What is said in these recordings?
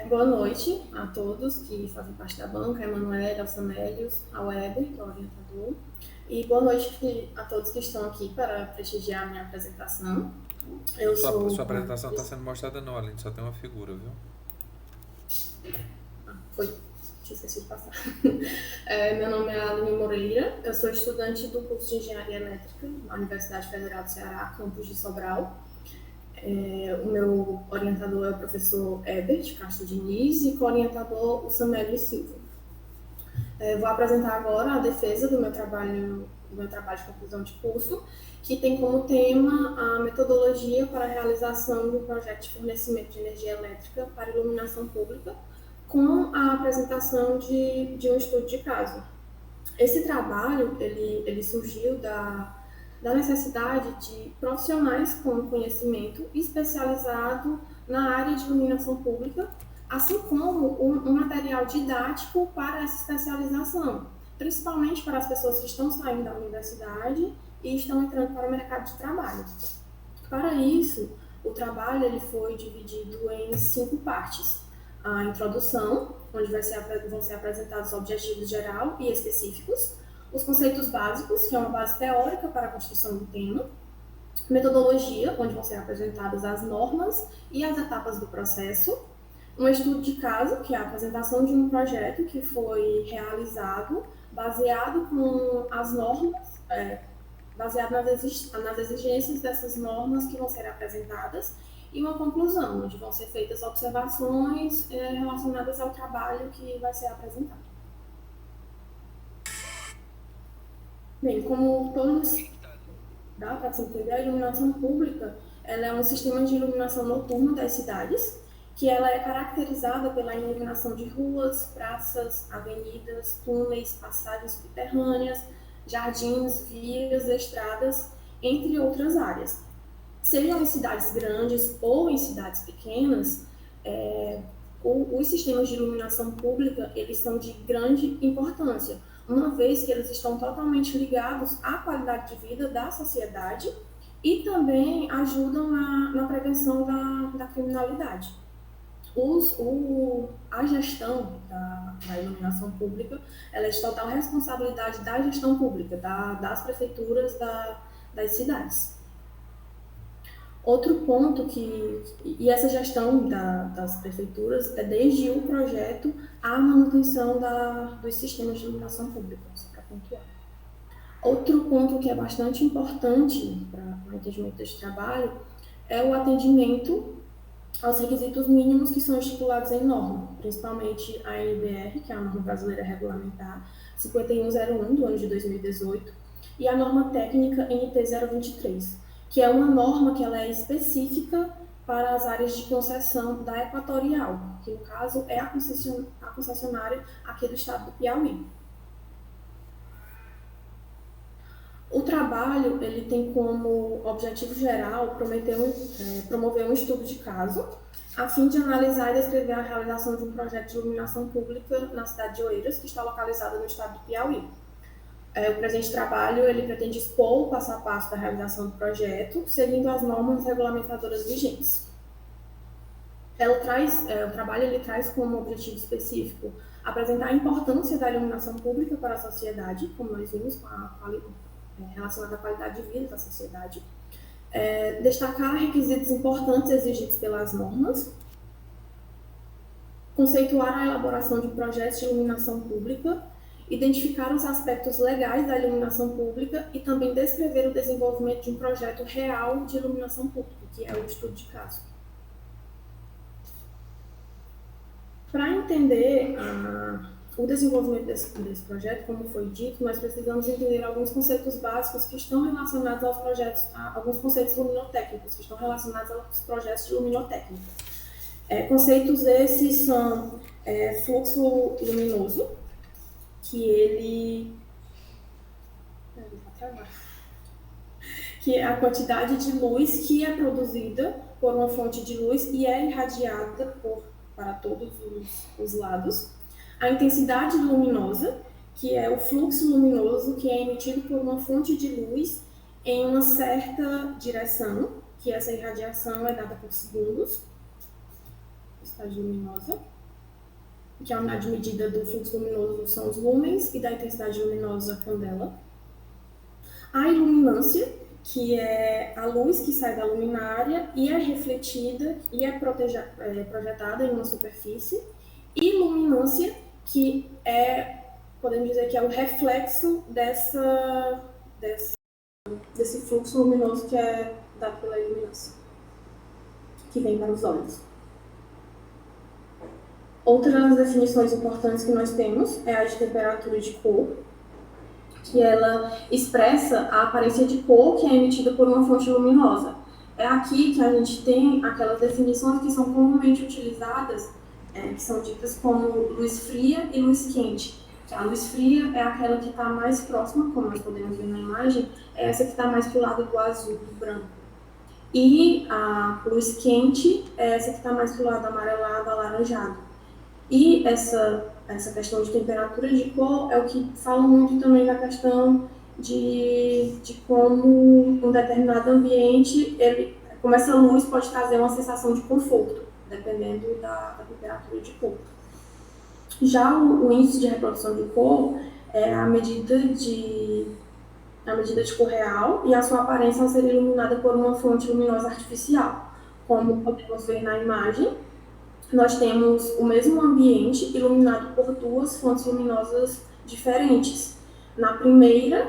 Boa noite a todos que fazem parte da banca, a Emanuele, ao Samélios, ao Weber, que é o orientador, e boa noite a todos que estão aqui para prestigiar a minha apresentação. Eu Sua sou. apresentação está sendo mostrada não, Aline, só tem uma figura, viu? Foi, tinha esquecido de passar. Meu nome é Aline Moreira, eu sou estudante do curso de Engenharia Elétrica na Universidade Federal do Ceará, campus de Sobral. O meu orientador é o professor Herbert Castro Diniz e co-orientador o Samélio Silva. Vou apresentar agora a defesa do meu trabalho de conclusão de curso, que tem como tema a metodologia para a realização do projeto de fornecimento de energia elétrica para iluminação pública, com a apresentação de um estudo de caso. Esse trabalho ele surgiu da necessidade de profissionais com conhecimento especializado na área de iluminação pública, assim como um material didático para essa especialização, principalmente para as pessoas que estão saindo da universidade e estão entrando para o mercado de trabalho. Para isso, o trabalho ele foi dividido em 5 partes. A introdução, onde vão ser apresentados objetivos geral e específicos, os conceitos básicos, que é uma base teórica para a construção do tema, metodologia, onde vão ser apresentadas as normas e as etapas do processo, um estudo de caso, que é a apresentação de um projeto que foi realizado baseado com as normas, baseado nas exigências dessas normas que vão ser apresentadas, e uma conclusão, onde vão ser feitas observações relacionadas ao trabalho que vai ser apresentado. Bem, como todos dá para se entender, a iluminação pública ela é um sistema de iluminação noturna das cidades, que ela é caracterizada pela iluminação de ruas, praças, avenidas, túneis, passagens subterrâneas, jardins, vias, estradas, entre outras áreas. Sejam em cidades grandes ou em cidades pequenas, os sistemas de iluminação pública eles são de grande importância, uma vez que eles estão totalmente ligados à qualidade de vida da sociedade e também ajudam na prevenção da criminalidade. A gestão da iluminação pública ela é de total responsabilidade da gestão pública, das prefeituras das cidades. Outro ponto e essa gestão das prefeituras é desde o projeto à manutenção dos sistemas de iluminação pública, só para pontuar. Outro ponto que é bastante importante para o entendimento deste trabalho é o atendimento aos requisitos mínimos que são estipulados em norma, principalmente a NBR, que é a Norma Brasileira Regulamentar 5101 do ano de 2018, e a norma técnica NT 023, que é uma norma que ela é específica para as áreas de concessão da Equatorial, que no caso é a concessionária aqui do estado do Piauí. O trabalho ele tem como objetivo geral promover um estudo de caso, a fim de analisar e descrever a realização de um projeto de iluminação pública na cidade de Oeiras, que está localizada no estado do Piauí. O presente trabalho ele pretende expor o passo a passo da realização do projeto, seguindo as normas regulamentadoras vigentes. O trabalho ele traz como objetivo específico apresentar a importância da iluminação pública para a sociedade, como nós vimos relacionada à qualidade de vida da sociedade, destacar requisitos importantes exigidos pelas normas, conceituar a elaboração de projetos de iluminação pública, identificar os aspectos legais da iluminação pública e também descrever o desenvolvimento de um projeto real de iluminação pública, que é o estudo de caso. Para entender o desenvolvimento desse projeto, como foi dito, nós precisamos entender alguns conceitos básicos que estão relacionados aos projetos, alguns conceitos luminotécnicos que estão relacionados aos projetos de luminotécnica. Conceitos esses são fluxo luminoso, que é a quantidade de luz que é produzida por uma fonte de luz e é irradiada para todos os lados. A intensidade luminosa, que é o fluxo luminoso que é emitido por uma fonte de luz em uma certa direção, que essa irradiação é dada por segundos. intensidade luminosa, que a unidade de medida do fluxo luminoso são os lumens, e da intensidade luminosa, a candela. A iluminância, que é a luz que sai da luminária e é refletida e é projetada em uma superfície. E luminância, que podemos dizer que é o reflexo desse fluxo luminoso que é dado pela iluminância, que vem para os olhos. Outras definições importantes que nós temos é a de temperatura de cor, que ela expressa a aparência de cor que é emitida por uma fonte luminosa. É aqui que a gente tem aquelas definições que são comumente utilizadas, que são ditas como luz fria e luz quente. A luz fria é aquela que está mais próxima, como nós podemos ver na imagem, é essa que está mais para o lado do azul, do branco. E a luz quente é essa que está mais para o lado amarelado, alaranjado. E essa questão de temperatura de cor é o que fala muito também da questão de como um determinado ambiente, como essa luz pode trazer uma sensação de conforto, dependendo da temperatura de cor. Já o índice de reprodução de cor é a medida de cor real e a sua aparência ao ser iluminada por uma fonte luminosa artificial. Como podemos ver na imagem, nós temos o mesmo ambiente iluminado por duas fontes luminosas diferentes. Na primeira,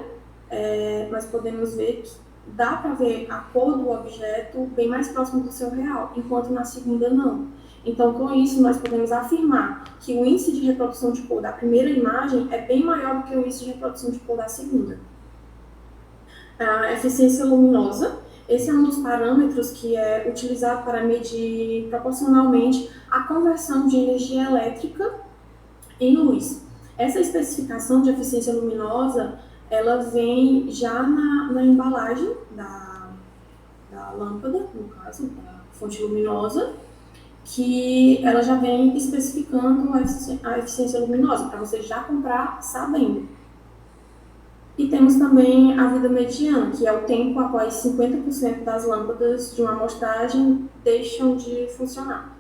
nós podemos ver que dá para ver a cor do objeto bem mais próximo do seu real, enquanto na segunda não. Então, com isso, nós podemos afirmar que o índice de reprodução de cor da primeira imagem é bem maior do que o índice de reprodução de cor da segunda. A eficiência luminosa, esse é um dos parâmetros que é utilizado para medir proporcionalmente a conversão de energia elétrica em luz. Essa especificação de eficiência luminosa, ela vem já na embalagem da lâmpada, no caso, da fonte luminosa, que ela já vem especificando a eficiência luminosa, para você já comprar sabendo. E temos também a vida mediana, que é o tempo após 50% das lâmpadas de uma amostragem deixam de funcionar.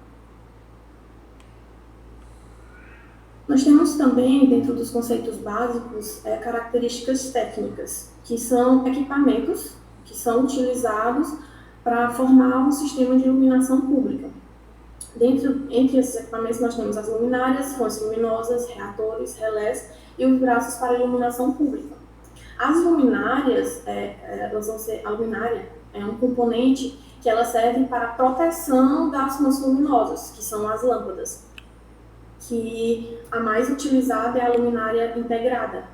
Nós temos também, dentro dos conceitos básicos, características técnicas, que são equipamentos que são utilizados para formar um sistema de iluminação pública. Entre esses equipamentos nós temos as luminárias, fontes luminosas, reatores, relés e os braços para iluminação pública. As luminárias, a luminária é um componente que ela serve para a proteção das fontes luminosas, que são as lâmpadas, que a mais utilizada é a luminária integrada.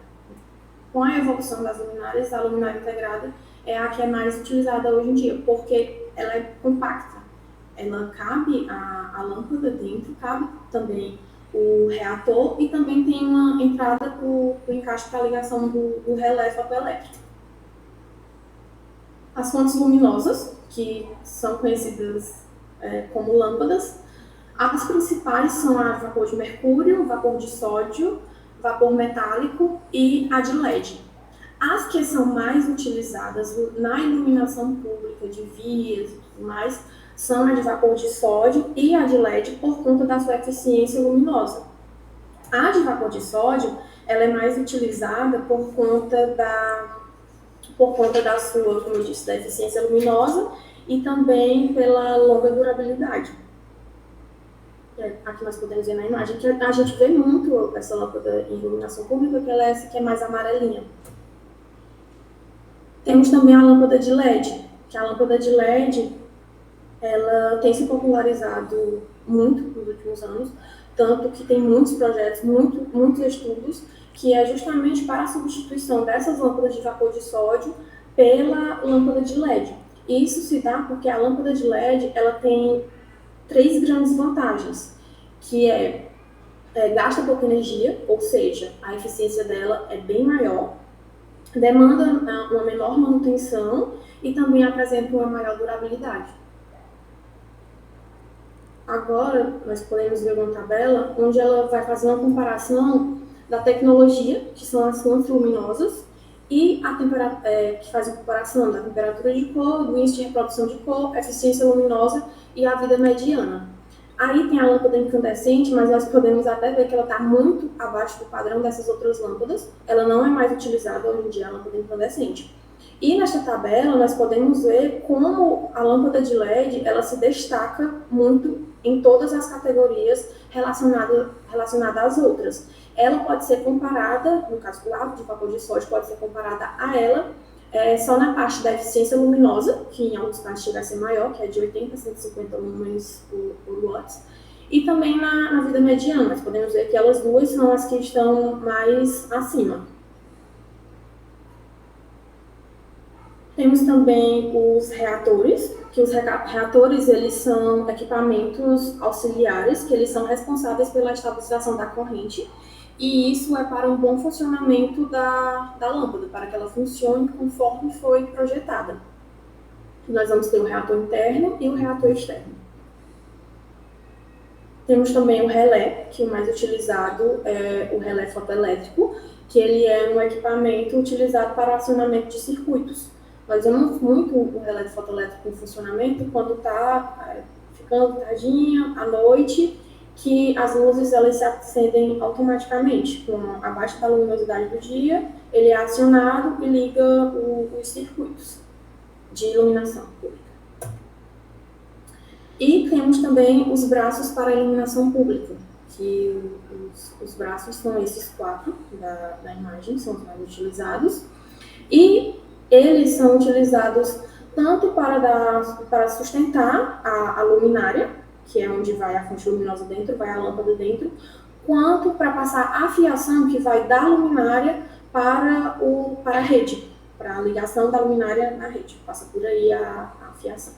Com a evolução das luminárias, a luminária integrada é a que é mais utilizada hoje em dia, porque ela é compacta. Ela cabe a lâmpada dentro, cabe também o reator e também tem uma entrada para o encaixe para a ligação do relé fotoelétrico. As fontes luminosas, que são conhecidas como lâmpadas, as principais são a de vapor de mercúrio, vapor de sódio, vapor metálico e a de LED. As que são mais utilizadas na iluminação pública de vias e tudo mais são a de vapor de sódio e a de LED por conta da sua eficiência luminosa. A de vapor de sódio ela é mais utilizada por conta da sua, como eu disse, da eficiência luminosa e também pela longa durabilidade. Aqui nós podemos ver na imagem que a gente vê muito essa lâmpada em iluminação pública, que ela é essa que é mais amarelinha. Temos também a lâmpada de LED, que a lâmpada de LED ela tem se popularizado muito nos últimos anos, tanto que tem muitos projetos, muitos estudos, que é justamente para a substituição dessas lâmpadas de vapor de sódio pela lâmpada de LED. E isso se dá porque a lâmpada de LED ela tem 3 grandes vantagens, que gasta pouca energia, ou seja, a eficiência dela é bem maior, demanda uma menor manutenção e também apresenta uma maior durabilidade. Agora, nós podemos ver uma tabela onde ela vai fazer uma comparação da tecnologia, que são as fontes luminosas, e que faz a comparação da temperatura de cor, do índice de reprodução de cor, eficiência luminosa e a vida mediana. Aí tem a lâmpada incandescente, mas nós podemos até ver que ela está muito abaixo do padrão dessas outras lâmpadas. Ela não é mais utilizada hoje em dia, a lâmpada incandescente. E nesta tabela nós podemos ver como a lâmpada de LED ela se destaca muito em todas as categorias relacionadas às outras. Ela pode ser comparada, no caso do lado de vapor de sódio, pode ser comparada a ela só na parte da eficiência luminosa, que em alguns casos chega a ser maior, que é de 80 a 150 lumens por watts, e também na vida mediana. Nós podemos ver que elas duas são as que estão mais acima. Temos também os reatores, que os reatores eles são equipamentos auxiliares, que eles são responsáveis pela estabilização da corrente, e isso é para um bom funcionamento da lâmpada, para que ela funcione conforme foi projetada. Nós vamos ter o reator interno e o reator externo. Temos também o relé, que o mais utilizado é o relé fotoelétrico, que ele é um equipamento utilizado para o acionamento de circuitos. Nós vemos muito o relé fotoelétrico em funcionamento quando está ficando tardinha, à noite, que as luzes elas se acendem automaticamente. Abaixo da luminosidade do dia, ele é acionado e liga os circuitos de iluminação pública. E temos também os braços para a iluminação pública, que os braços são esses 4 da imagem, são os mais utilizados. E eles são utilizados tanto para sustentar a luminária, que é onde vai a fonte luminosa dentro, vai a lâmpada dentro, quanto para passar a fiação que vai da luminária para a rede, para a ligação da luminária na rede. Passa por aí a fiação.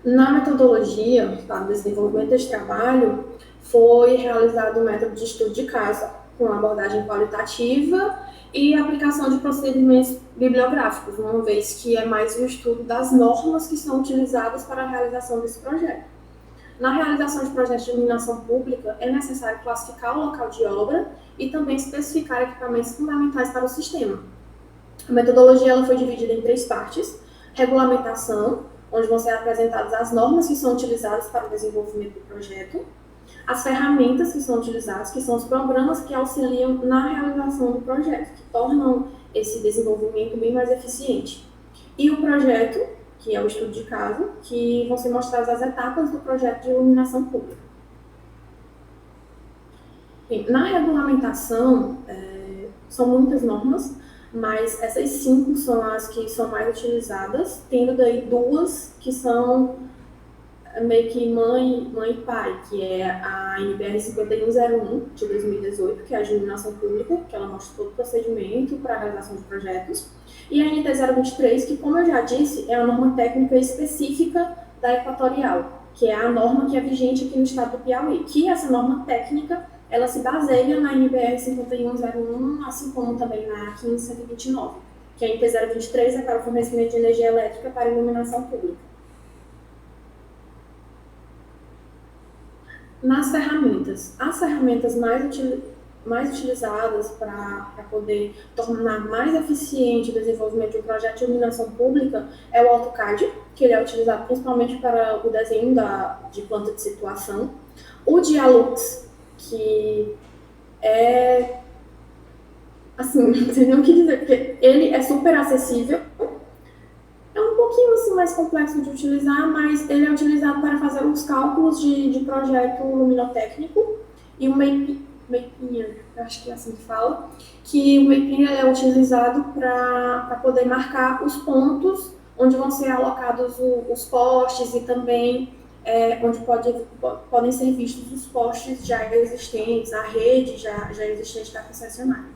Na metodologia para o desenvolvimento desse trabalho, foi realizado um método de estudo de caso, com abordagem qualitativa e aplicação de procedimentos bibliográficos, uma vez que é mais o estudo das normas que são utilizadas para a realização desse projeto. Na realização de projetos de iluminação pública, é necessário classificar o local de obra e também especificar equipamentos fundamentais para o sistema. A metodologia ela foi dividida em 3 partes: regulamentação, onde vão ser apresentadas as normas que são utilizadas para o desenvolvimento do projeto, as ferramentas que são utilizadas, que são os programas que auxiliam na realização do projeto, que tornam esse desenvolvimento bem mais eficiente. E o projeto, que é o estudo de caso, que vão ser mostradas as etapas do projeto de iluminação pública. Bem, na regulamentação, são muitas normas, mas essas 5 são as que são mais utilizadas, tendo daí 2 que são meio que mãe e pai, que é a NBR 5101 de 2018, que é a de iluminação pública, que ela mostra todo o procedimento para a realização de projetos, e a NT 023, que, como eu já disse, é a norma técnica específica da Equatorial, que é a norma que é vigente aqui no estado do Piauí, que essa norma técnica ela se baseia na NBR 5101, assim como também na 15129, que a NT 023 é para o fornecimento de energia elétrica para iluminação pública. Nas ferramentas, as ferramentas mais utilizadas para poder tornar mais eficiente o desenvolvimento de um projeto de iluminação pública é o AutoCAD, que ele é utilizado principalmente para o desenho de planta de situação. O Dialux, que é, assim, não sei nem o que dizer, porque ele é super acessível. É um pouquinho assim, mais complexo de utilizar, mas ele é utilizado para fazer os cálculos de projeto luminotécnico. E o Mapinner, eu acho que é assim que fala, que o Mapinner é utilizado para poder marcar os pontos onde vão ser alocados os postes e também onde podem ser vistos os postes já existentes, a rede já existente da concessionária.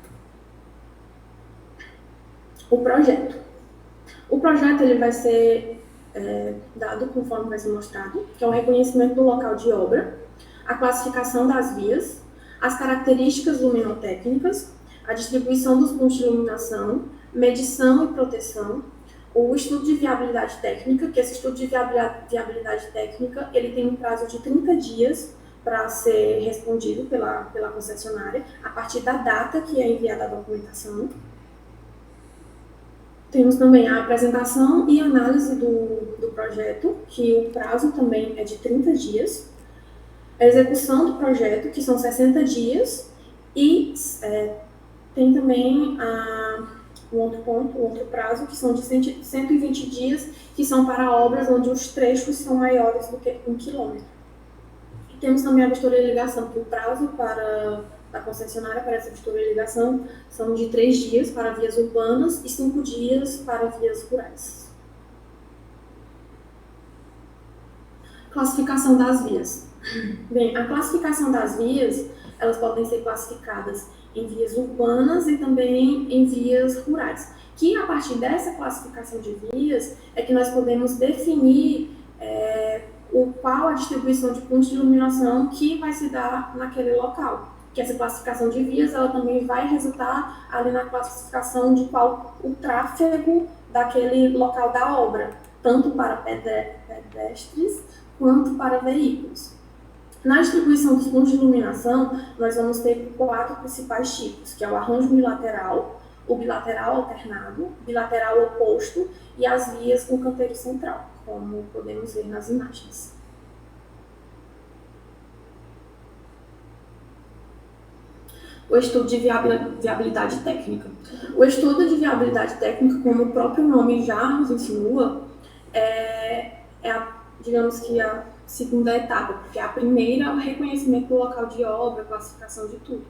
O projeto ele vai ser dado conforme vai ser mostrado, que é o reconhecimento do local de obra, a classificação das vias, as características luminotécnicas, a distribuição dos pontos de iluminação, medição e proteção, o estudo de viabilidade técnica, que esse estudo de viabilidade técnica ele tem um prazo de 30 dias para ser respondido pela concessionária, a partir da data que é enviada a documentação. Temos também a apresentação e análise do projeto, que o prazo também é de 30 dias. A execução do projeto, que são 60 dias. E tem também um outro ponto, um outro prazo, que são de 120 dias, que são para obras onde os trechos são maiores do que 1 quilômetro. E temos também a vistoria e ligação, que o prazo para a concessionária para essa vistoria e ligação são de 3 dias para vias urbanas e 5 dias para vias rurais. Classificação das vias. Bem, a classificação das vias, elas podem ser classificadas em vias urbanas e também em vias rurais. Que a partir dessa classificação de vias é que nós podemos definir qual a distribuição de pontos de iluminação que vai se dar naquele local. Que essa classificação de vias, ela também vai resultar ali na classificação de qual o tráfego daquele local da obra, tanto para pedestres quanto para veículos. Na distribuição dos pontos de iluminação, nós vamos ter 4 principais tipos, que é o arranjo bilateral, o bilateral alternado, bilateral oposto e as vias com canteiro central, como podemos ver nas imagens. O estudo de viabilidade técnica. O estudo de viabilidade técnica, como o próprio nome já nos insinua, digamos que a segunda etapa, porque a primeira é o reconhecimento do local de obra, classificação de tudo.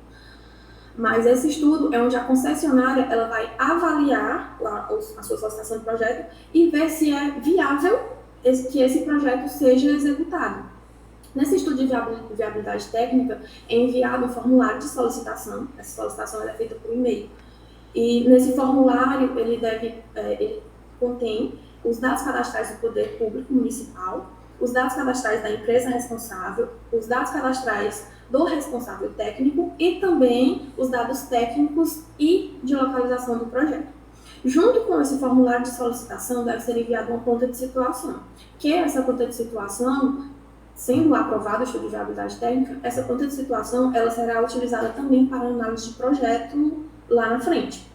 Mas esse estudo é onde a concessionária ela vai avaliar a sua solicitação de projeto e ver se é viável que esse projeto seja executado. Nesse estudo de viabilidade técnica é enviado um formulário de solicitação. Essa solicitação é feita por e-mail. E nesse formulário ele contém os dados cadastrais do poder público municipal, os dados cadastrais da empresa responsável, os dados cadastrais do responsável técnico e também os dados técnicos e de localização do projeto. Junto com esse formulário de solicitação deve ser enviada uma conta de situação, que essa conta de situação, sendo aprovado o estudo de viabilidade técnica, essa conta de situação ela será utilizada também para análise de projeto lá na frente.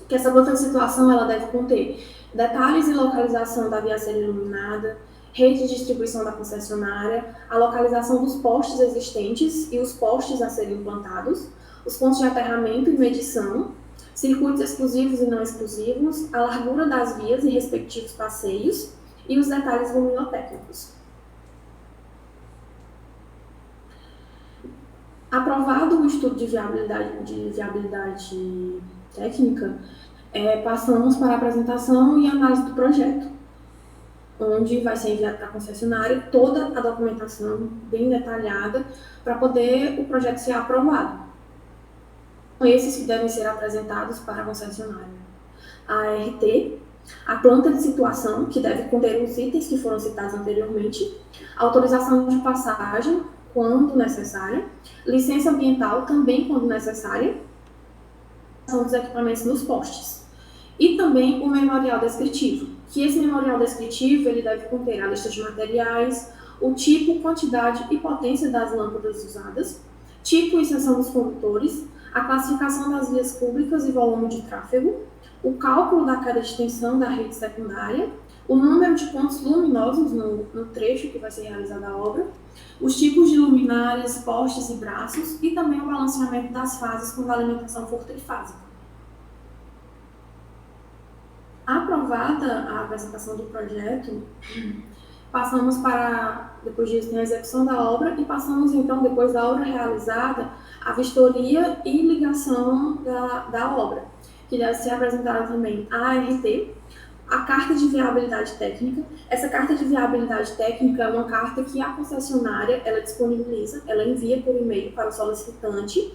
Que essa conta de situação ela deve conter detalhes e localização da via a ser iluminada, rede de distribuição da concessionária, a localização dos postes existentes e os postes a serem implantados, os pontos de aterramento e medição, circuitos exclusivos e não exclusivos, a largura das vias e respectivos passeios e os detalhes luminotécnicos. Aprovado o estudo de viabilidade técnica, passamos para a apresentação e análise do projeto, onde vai ser enviado para a concessionária toda a documentação bem detalhada para poder o projeto ser aprovado. Esses que devem ser apresentados para a concessionária. A ART, a planta de situação, que deve conter os itens que foram citados anteriormente, autorização de passagem, quando necessária, licença ambiental, também quando necessária, são dos equipamentos nos postes. E também o memorial descritivo, que esse memorial descritivo ele deve conter a lista de materiais, o tipo, quantidade e potência das lâmpadas usadas, tipo e seção dos condutores, a classificação das vias públicas e volume de tráfego, o cálculo da queda de tensão da rede secundária, o número de pontos luminosos no trecho que vai ser realizada a obra, os tipos de luminárias, postes e braços e também o balanceamento das fases com alimentação fortrifásica. Aprovada a apresentação do projeto, passamos para, depois disso, tem a execução da obra e passamos então, depois da obra realizada, a vistoria e ligação da obra, que deve ser apresentada também a ART, a carta de viabilidade técnica. Essa carta de viabilidade técnica é uma carta que a concessionária ela disponibiliza, ela envia por e-mail para o solicitante,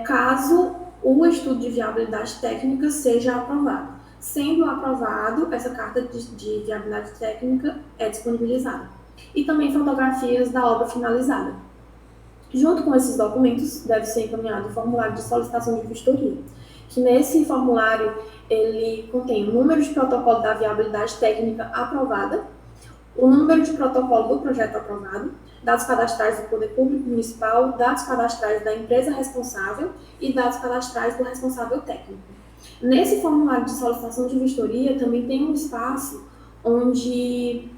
caso o estudo de viabilidade técnica seja aprovado. Sendo aprovado, essa carta de viabilidade técnica é disponibilizada. E também fotografias da obra finalizada. Junto com esses documentos, deve ser encaminhado o formulário de solicitação de vistoria, que nesse formulário ele contém o número de protocolo da viabilidade técnica aprovada, o número de protocolo do projeto aprovado, dados cadastrais do Poder Público Municipal, dados cadastrais da empresa responsável e dados cadastrais do responsável técnico. Nesse formulário de solicitação de vistoria também tem um espaço onde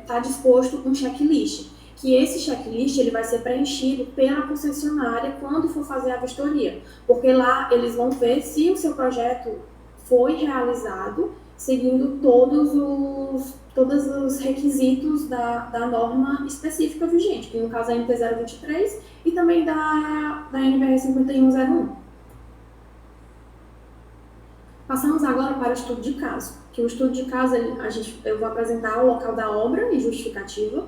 está disposto um checklist, que esse checklist ele vai ser preenchido pela concessionária quando for fazer a vistoria, porque lá eles vão ver se o seu projeto foi realizado seguindo todos os requisitos da norma específica vigente, que no caso é a NT 023 e também da NBR 5101. Passamos agora para o estudo de caso, que o estudo de caso eu vou apresentar o local da obra e justificativa,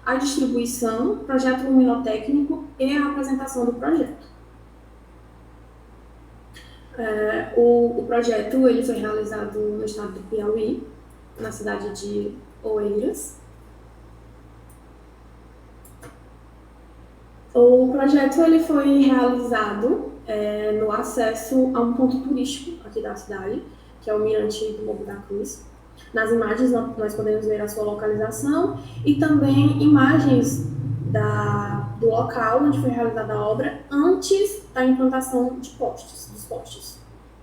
a distribuição, projeto luminotécnico e a apresentação do projeto. O projeto ele foi realizado no estado do Piauí, na cidade de Oeiras. O projeto ele foi realizado no acesso a um ponto turístico aqui da cidade, que é o Mirante do Morro da Cruz. Nas imagens nós podemos ver a sua localização e também imagens do local onde foi realizada a obra antes da implantação dos postes,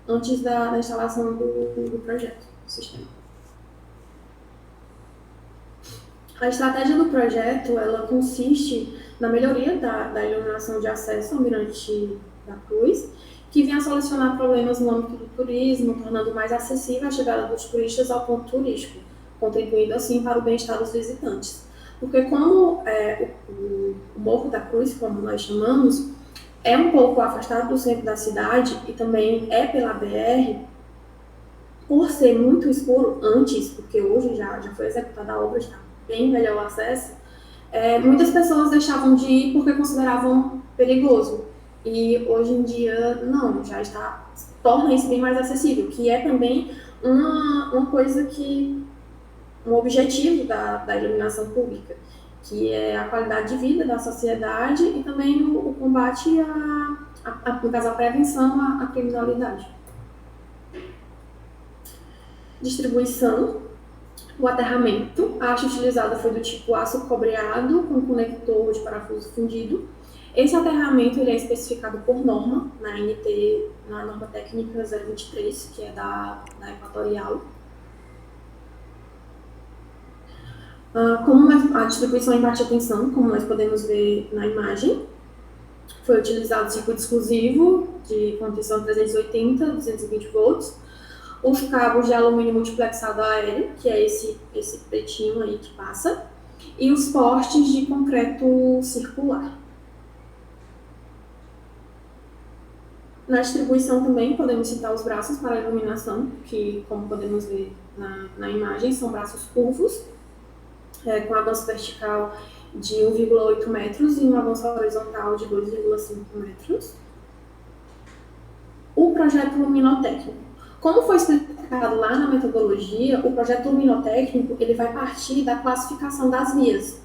antes da instalação do projeto, do sistema. A estratégia do projeto ela consiste na melhoria da iluminação de acesso ao Mirante da Cruz, que vem a solucionar problemas no âmbito do turismo, tornando mais acessível a chegada dos turistas ao ponto turístico, contribuindo assim para o bem-estar dos visitantes. Porque como o Morro da Cruz, como nós chamamos, é um pouco afastado do centro da cidade e também é pela BR, por ser muito escuro antes, porque hoje já foi executada a obra, está bem melhor o acesso, muitas pessoas deixavam de ir porque consideravam perigoso. E hoje em dia, não, torna isso bem mais acessível, que é também uma coisa um objetivo da iluminação pública, que é a qualidade de vida da sociedade e também o combate no caso, a prevenção à criminalidade. Distribuição. O aterramento. A haste utilizada foi do tipo aço cobreado com conector de parafuso fundido. Esse aterramento ele é especificado por norma, na norma técnica 023, que é da Equatorial. Como a distribuição em baixa tensão, como nós podemos ver na imagem, foi utilizado circuito exclusivo de contenção 380, 220 volts, os cabos de alumínio multiplexado aéreo, que é esse pretinho aí que passa, e os postes de concreto circular. Na distribuição também podemos citar os braços para a iluminação, que, como podemos ver na imagem, são braços curvos, com avanço vertical de 1,8 metros e um avanço horizontal de 2,5 metros. O projeto luminotécnico. Como foi explicado lá na metodologia, o projeto luminotécnico ele vai partir da classificação das vias.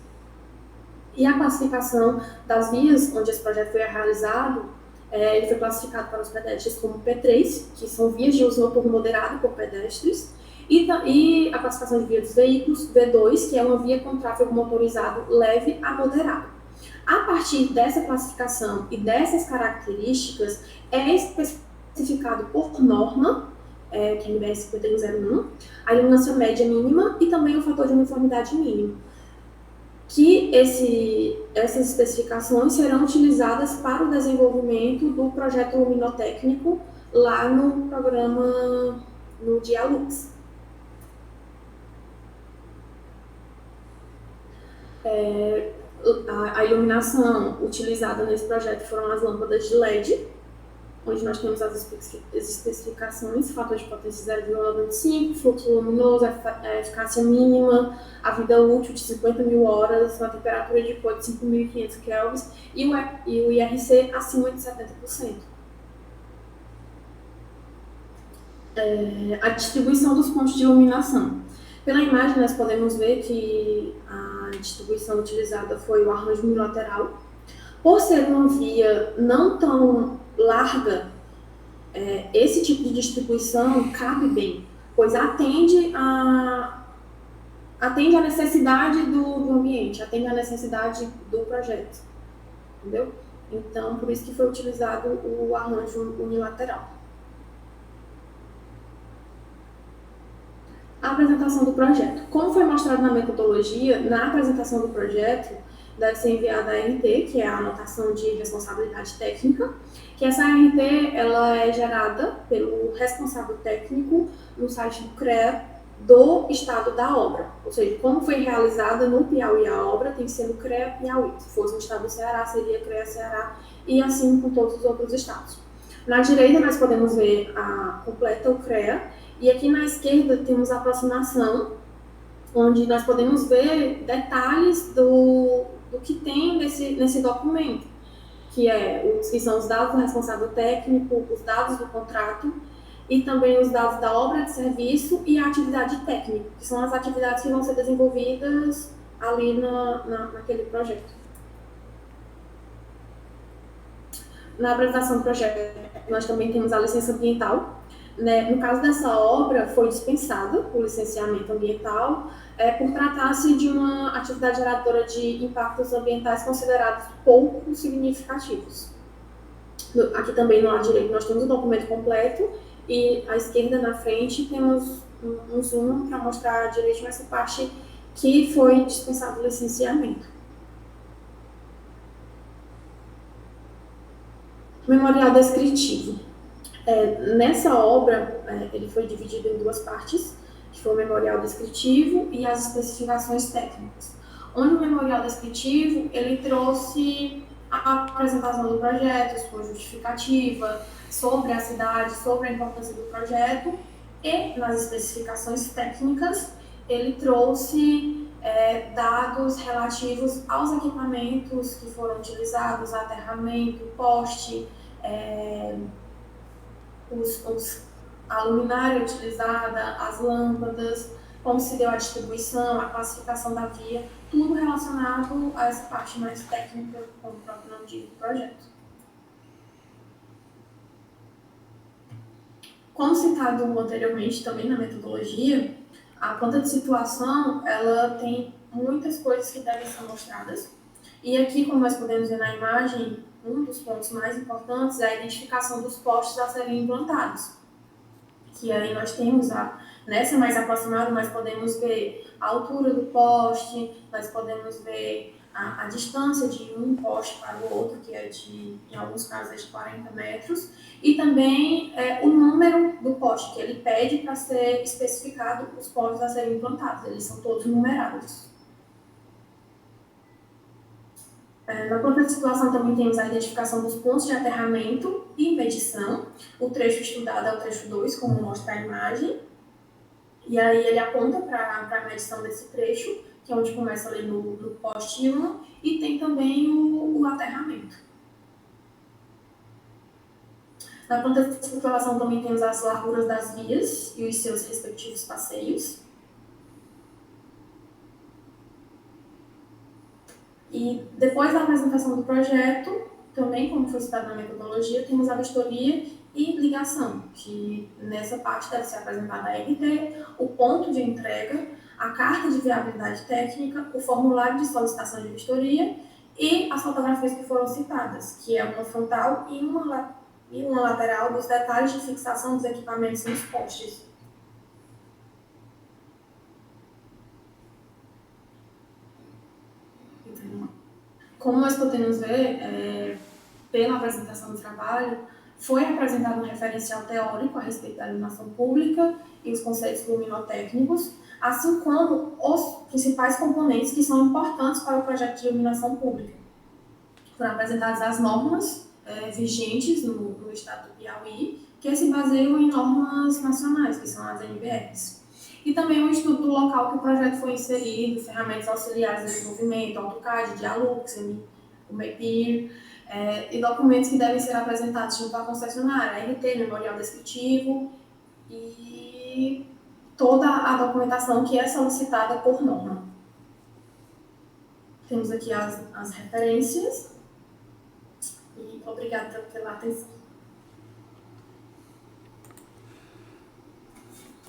E a classificação das vias onde esse projeto foi realizado, ele foi classificado para os pedestres como P3, que são vias de uso noturno moderado por pedestres, e a classificação de via dos veículos, V2, que é uma via com tráfego motorizado leve a moderado. A partir dessa classificação e dessas características, é especificado por norma, que é a NBR 5101, a iluminação média mínima e também o fator de uniformidade mínimo. Que essas especificações serão utilizadas para o desenvolvimento do projeto luminotécnico lá no programa, no Dialux. A iluminação utilizada nesse projeto foram as lâmpadas de LED, onde nós temos as especificações, fator de potência 0,95, fluxo luminoso, a eficácia mínima, a vida útil de 50.000 horas, uma temperatura de cor de 5.500 kelvins e o IRC acima de 70%. A distribuição dos pontos de iluminação. Pela imagem, nós podemos ver que a distribuição utilizada foi o arranjo unilateral. Por ser uma via não tão larga, esse tipo de distribuição cabe bem, pois atende a necessidade do ambiente, atende a necessidade do projeto, entendeu? Então, por isso que foi utilizado o arranjo unilateral. A apresentação do projeto. Como foi mostrado na metodologia, na apresentação do projeto, deve ser enviada a ART, que é a anotação de responsabilidade técnica, que essa ART ela é gerada pelo responsável técnico no site do CREA do estado da obra. Ou seja, como foi realizada no Piauí a obra, tem que ser no CREA Piauí. Se fosse no estado do Ceará, seria CREA Ceará, e assim com todos os outros estados. Na direita nós podemos ver a completa o CREA, e aqui na esquerda temos a aproximação, onde nós podemos ver detalhes do que tem nesse documento, que são os dados do responsável técnico, os dados do contrato e também os dados da obra de serviço e a atividade técnica, que são as atividades que vão ser desenvolvidas ali naquele projeto. Na apresentação do projeto, nós também temos a licença ambiental. No caso dessa obra, foi dispensado o licenciamento ambiental por tratar-se de uma atividade geradora de impactos ambientais considerados pouco significativos. Aqui também no lado direito nós temos o documento completo e à esquerda na frente temos um zoom para mostrar direitinho essa parte que foi dispensado o licenciamento. Memorial descritivo. Nessa obra, ele foi dividido em duas partes, que foi o memorial descritivo e as especificações técnicas. Onde o memorial descritivo, ele trouxe a apresentação do projeto, sua justificativa, sobre a cidade, sobre a importância do projeto, e nas especificações técnicas, ele trouxe dados relativos aos equipamentos que foram utilizados, aterramento, poste, a luminária utilizada, as lâmpadas, como se deu a distribuição, a classificação da via, tudo relacionado a essa parte mais técnica, como o próprio nome diz, do projeto. Como citado anteriormente também na metodologia, a planta de situação ela tem muitas coisas que devem ser mostradas. E aqui, como nós podemos ver na imagem, um dos pontos mais importantes é a identificação dos postes a serem implantados. Que aí nós temos, nessa mais aproximada, nós podemos ver a altura do poste, nós podemos ver a distância de um poste para o outro, que em alguns casos, é de 40 metros, e também o número do poste, que ele pede para ser especificado os postes a serem implantados, eles são todos numerados. Na planta de situação também temos a identificação dos pontos de aterramento e medição. O trecho estudado é o trecho 2, como mostra a imagem. E aí ele aponta para a medição desse trecho, que é onde começa ali no poste 1, e tem também o aterramento. Na planta de situação também temos as larguras das vias e os seus respectivos passeios. E depois da apresentação do projeto, também como foi citado na metodologia, temos a vistoria e ligação, que nessa parte deve ser apresentada a RT, o ponto de entrega, a carta de viabilidade técnica, o formulário de solicitação de vistoria e as fotografias que foram citadas, que é uma frontal e uma lateral dos detalhes de fixação dos equipamentos nos postes. Como nós podemos ver, pela apresentação do trabalho, foi apresentado um referencial teórico a respeito da iluminação pública e os conceitos luminotécnicos, assim como os principais componentes que são importantes para o projeto de iluminação pública. Foram apresentadas as normas vigentes no estado do Piauí, que se baseiam em normas nacionais, que são as NBRs. E também um estudo do local que o projeto foi inserido, ferramentas auxiliares de desenvolvimento, AutoCAD, Dialux, o MEPIR, e documentos que devem ser apresentados junto à concessionária, RT, memorial descritivo e toda a documentação que é solicitada por norma. Temos aqui as referências e obrigada pela atenção.